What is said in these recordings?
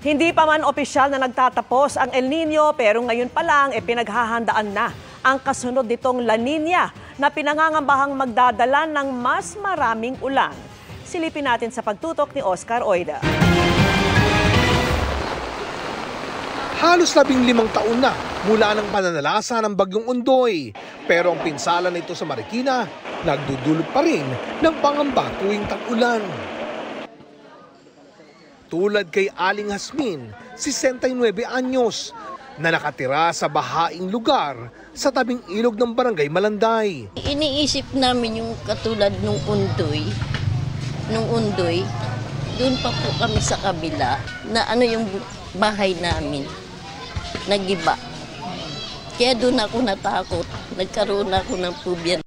Hindi pa man opisyal na nagtatapos ang El Nino pero ngayon pa lang pinaghahandaan na ang kasunod nitong La Nina na pinangangambahang magdadala ng mas maraming ulan. Silipin natin sa pagtutok ni Oscar Oida. Halos 15 taon na mula ng pananalasa ng Bagyong Ondoy. Pero ang pinsala nito sa Marikina, nagdudulot pa rin ng pangamba tuwing tag-ulan. Tulad kay Aling Hasmin, 69 anyos, na nakatira sa bahaing lugar sa tabing ilog ng Barangay Malanday. Iniisip namin yung katulad nung Ondoy. Doon pa po kami sa kabila na yung bahay namin, nagiba. Kaya doon ako natakot, nagkaroon ako ng phobia.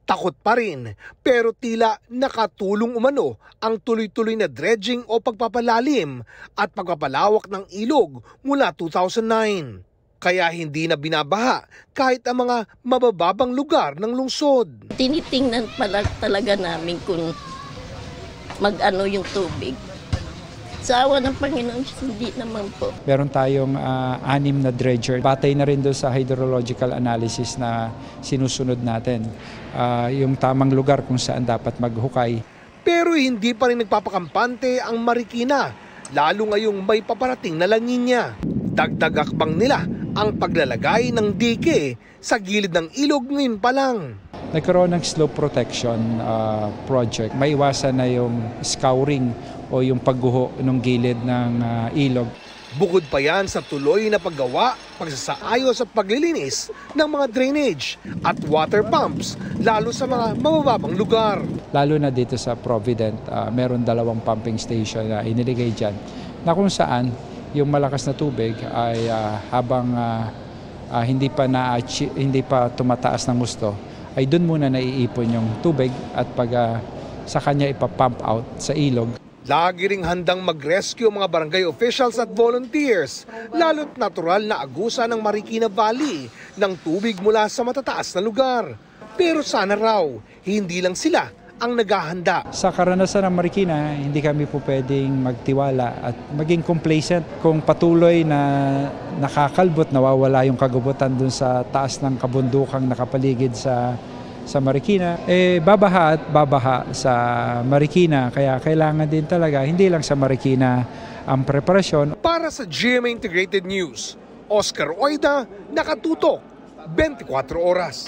Takot pa rin, pero tila nakatulong umano ang tuloy-tuloy na dredging o pagpapalalim at pagpapalawak ng ilog mula 2009. Kaya hindi na binabaha kahit ang mga mabababang lugar ng lungsod. Tinitingnan pala talaga namin kung yung tubig. Sa awa ng Panginoon, hindi naman po. Meron tayong 6 na dredger. Batay na rin doon sa hydrological analysis na sinusunod natin. Yung tamang lugar kung saan dapat maghukay. Pero hindi pa rin nagpapakampante ang Marikina, lalo ngayong may paparating na La Nina. Dagdag akbang nila ang paglalagay ng dike sa gilid ng ilog ngayon pa lang. Nagkaroon ng slope protection project. Maiwasan na yung scouring o yung pagguho ng gilid ng ilog. Bukod pa yan sa tuloy na paggawa, pagsasaayos at paglilinis ng mga drainage at water pumps, lalo sa mga mabababang lugar. Lalo na dito sa Provident, meron 2 pumping station na iniligay dyan, na kung saan yung malakas na tubig ay habang hindi pa tumataas ng gusto, ay doon muna naiipon yung tubig at pag sa kanya ipapump out sa ilog. Lagi ring handang mag-rescue mga barangay officials at volunteers, lalo't natural na agusa ng Marikina Valley ng tubig mula sa matataas na lugar. Pero sana raw, hindi lang sila ang naghahanda. Sa karanasan ng Marikina, hindi kami po pwedeng magtiwala at maging complacent. Kung patuloy na nakakalbot, nawawala yung kagubutan dun sa taas ng kabundukang nakapaligid sa Marikina, babaha sa Marikina. Kaya kailangan din talaga, hindi lang sa Marikina ang preparasyon. Para sa GMA Integrated News, Oscar Oida, nakatutok, 24 oras.